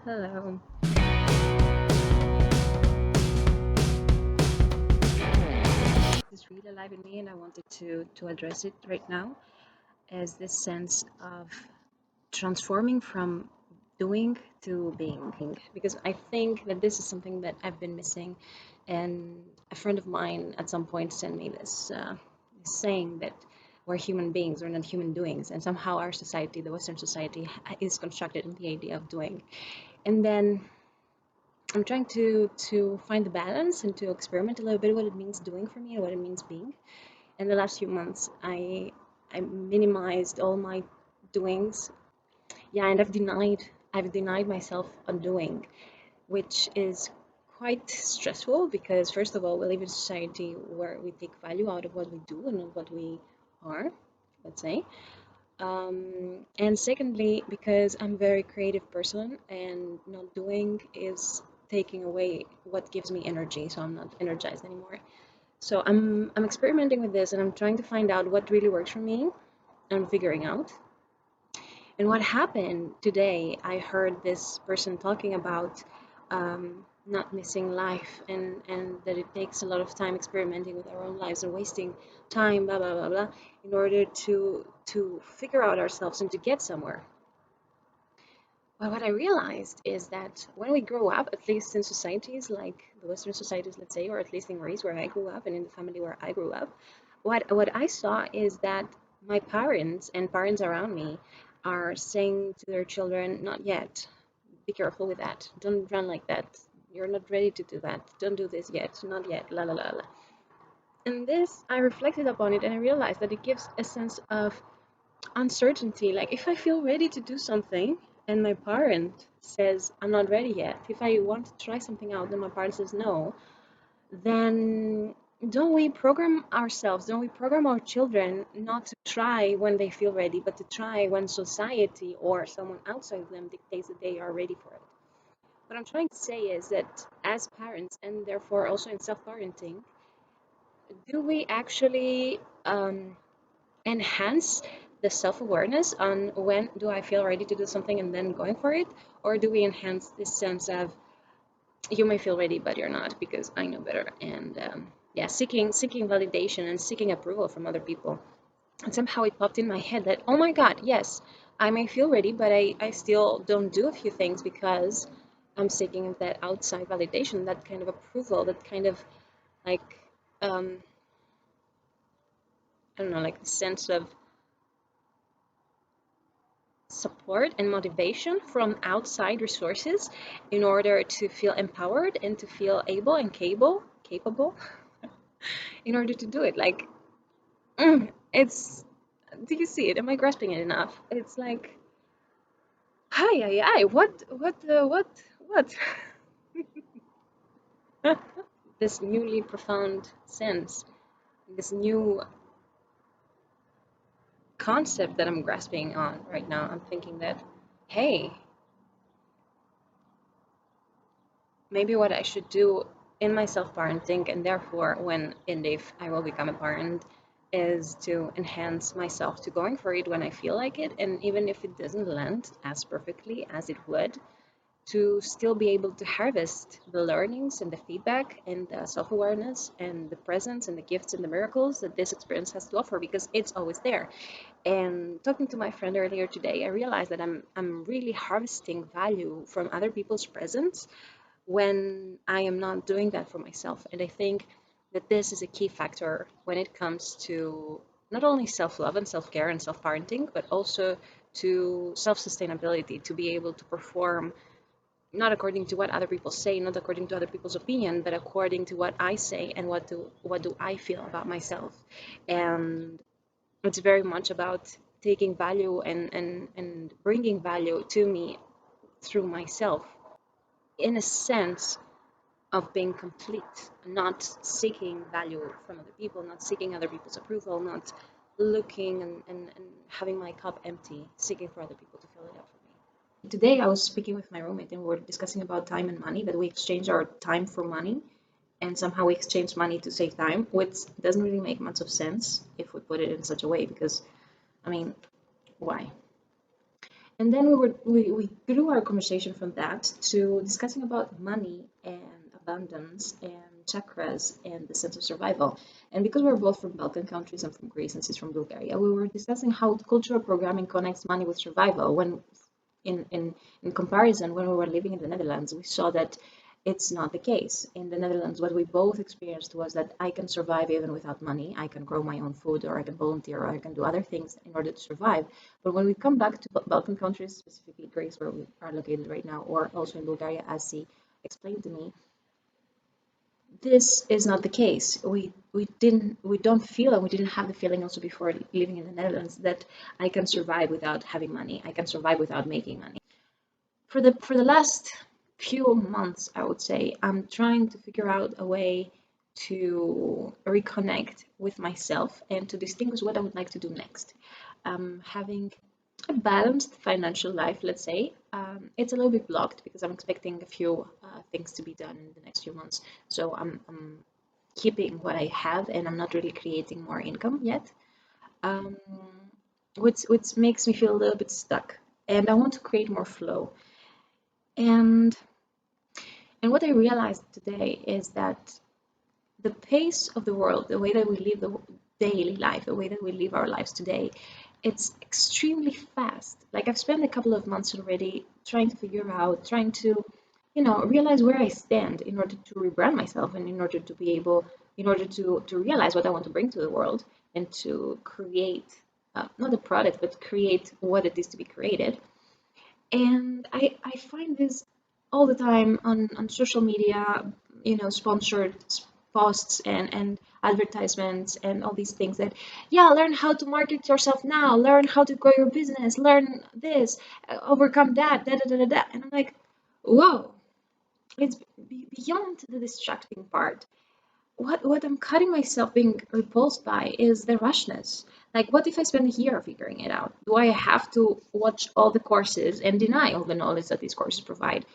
Hello. This really alive in me, and I wanted to address it right now as this sense of transforming from doing to being. Because I think that this is something that I've been missing, and a friend of mine at some point sent me this saying that we're human beings, we're not human doings, and somehow our society, the Western society, is constructed in the idea of doing. And then I'm trying to find the balance and to experiment a little bit what it means doing for me and what it means being. In the last few months, I minimized all my doings. Yeah, and I've denied myself on doing, which is quite stressful because first of all, we live in a society where we take value out of what we do and not what we are, let's say. And secondly, because I'm a very creative person and not doing is taking away what gives me energy, so I'm not energized anymore. So I'm experimenting with this and I'm trying to find out what really works for me. I'm figuring out. And what happened today, I heard this person talking about not missing life and that it takes a lot of time experimenting with our own lives and wasting time, blah, blah, blah, blah, in order to figure out ourselves and to get somewhere. But what I realized is that when we grow up, at least in societies like the Western societies, let's say, or at least in Greece where I grew up and in the family where I grew up, what I saw is that my parents and parents around me are saying to their children, not yet, be careful with that, don't run like that, you're not ready to do that, don't do this yet, not yet, la la la la. And this, I reflected upon it and I realized that it gives a sense of uncertainty. Like if I feel ready to do something and my parent says I'm not ready yet, if I want to try something out and my parent says no, then don't we program ourselves, don't we program our children not to try when they feel ready, but to try when society or someone outside of them dictates that they are ready for it? What I'm trying to say is that as parents, and therefore also in self-parenting, do we actually enhance the self-awareness on when do I feel ready to do something and then going for it? Or do we enhance this sense of you may feel ready, but you're not because I know better? And yeah, seeking validation and seeking approval from other people. And somehow it popped in my head that, oh my God, yes, I may feel ready, but I still don't do a few things because I'm seeking that outside validation, that kind of approval, that kind of like, um, I don't know, like the sense of support and motivation from outside resources in order to feel empowered and to feel able and capable in order to do it. Like, it's, do you see it? Am I grasping it enough? It's like, hi, what? This newly profound sense, this new concept that I'm grasping on right now. I'm thinking that, hey, maybe what I should do in my self-parenting, and therefore when and if I will become a parent, is to enhance myself to going for it when I feel like it, and even if it doesn't land as perfectly as it would, to still be able to harvest the learnings and the feedback and the self-awareness and the presence and the gifts and the miracles that this experience has to offer, because it's always there. And talking to my friend earlier today, I realized that I'm really harvesting value from other people's presence when I am not doing that for myself. And I think that this is a key factor when it comes to not only self-love and self-care and self-parenting, but also to self-sustainability, to be able to perform not according to what other people say, not according to other people's opinion, but according to what I say and what do I feel about myself. And it's very much about taking value and bringing value to me through myself in a sense of being complete, not seeking value from other people, not seeking other people's approval, not looking and having my cup empty, seeking for other people to fill it up for me. Today I was speaking with my roommate and we were discussing about time and money, that we exchange our time for money and somehow we exchange money to save time, which doesn't really make much of sense if we put it in such a way because, I mean, why? And then we grew our conversation from that to discussing about money and abundance and chakras and the sense of survival. And because we're both from Balkan countries, I'm from Greece and she's from Bulgaria, we were discussing how cultural programming connects money with survival. When in comparison, when we were living in the Netherlands, we saw that it's not the case. In the Netherlands, what we both experienced was that I can survive even without money. I can grow my own food, or I can volunteer, or I can do other things in order to survive. But when we come back to Balkan countries, specifically Greece, where we are located right now, or also in Bulgaria, as she explained to me, this is not the case. We don't feel, and we didn't have the feeling also before living in the Netherlands, that I can survive without having money. I can survive without making money. For the last few months, I would say, I'm trying to figure out a way to reconnect with myself and to distinguish what I would like to do next. Having a balanced financial life, let's say, it's a little bit blocked because I'm expecting a few things to be done in the next few months. So I'm keeping what I have, and I'm not really creating more income yet, um, which makes me feel a little bit stuck. And I want to create more flow. And what I realized today is that the pace of the world, the way that we live the daily life, the way that we live our lives today, it's extremely fast. Like I've spent a couple of months already trying to figure out, trying to, realize where I stand in order to rebrand myself and in order to be able, in order to realize what I want to bring to the world and to create, not a product, but create what it is to be created. And I find this all the time on social media, sponsored posts and advertisements and all these things that, yeah, learn how to market yourself now, learn how to grow your business, learn this, overcome that, da da da da da. And I'm like, whoa, it's beyond the distracting part. What I'm cutting myself being repulsed by is the rushness. Like, what if I spend a year figuring it out? Do I have to watch all the courses and deny all the knowledge that these courses provide?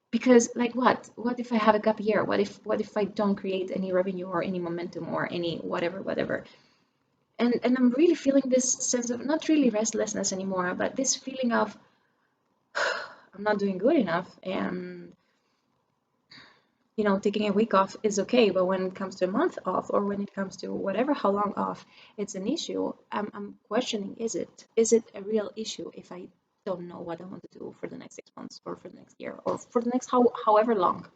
Because, like, what if I have a gap year? What if I don't create any revenue or any momentum or any whatever? And I'm really feeling this sense of not really restlessness anymore, but this feeling of I'm not doing good enough, and taking a week off is okay, but when it comes to a month off, or when it comes to whatever, how long off, it's an issue. I'm questioning, is it a real issue if I don't know what I want to do for the next 6 months, or for the next year, or for the next however long?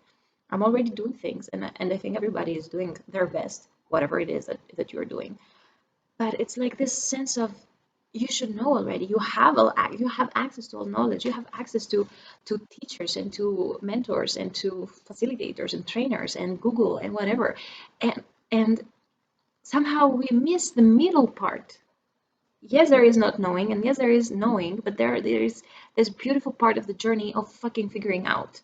I'm already doing things, and I think everybody is doing their best, whatever it is that you're doing. But it's like this sense of, you should know already. You have access to all knowledge. You have access to teachers and to mentors and to facilitators and trainers and Google and whatever. And somehow we miss the middle part. Yes, there is not knowing, and yes, there is knowing, but there is this beautiful part of the journey of fucking figuring out.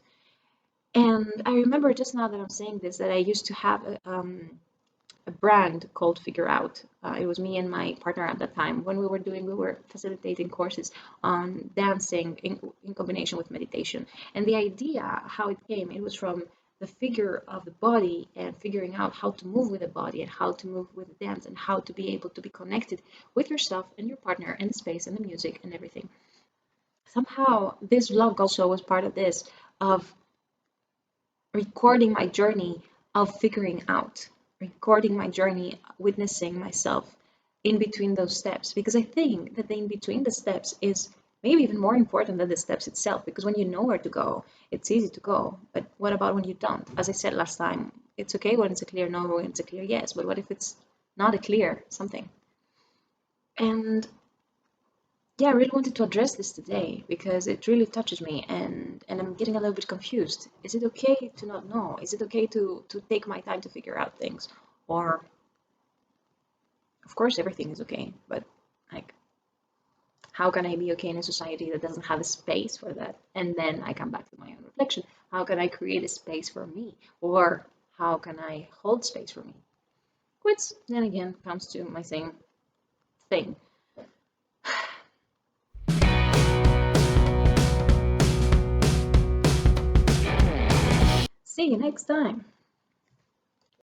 And I remember just now that I'm saying this, that I used to have a brand called Figure Out. It was me and my partner at that time. When we were facilitating courses on dancing in combination with meditation. And the idea, how it came, it was from the figure of the body and figuring out how to move with the body and how to move with the dance and how to be able to be connected with yourself and your partner and the space and the music and everything. Somehow this vlog also was part of this, of recording my journey of figuring out, recording my journey, witnessing myself in between those steps. Because I think that the in between the steps is maybe even more important than the steps itself. Because when you know where to go, it's easy to go. But what about when you don't? As I said last time, it's okay when it's a clear no, when it's a clear yes. But what if it's not a clear something? And yeah, I really wanted to address this today because it really touches me, and I'm getting a little bit confused. Is it okay to not know? Is it okay to take my time to figure out things? Or, of course, everything is okay, but like, how can I be okay in a society that doesn't have a space for that? And then I come back to my own reflection. How can I create a space for me? Or how can I hold space for me? Which then again comes to my same thing. See you next time.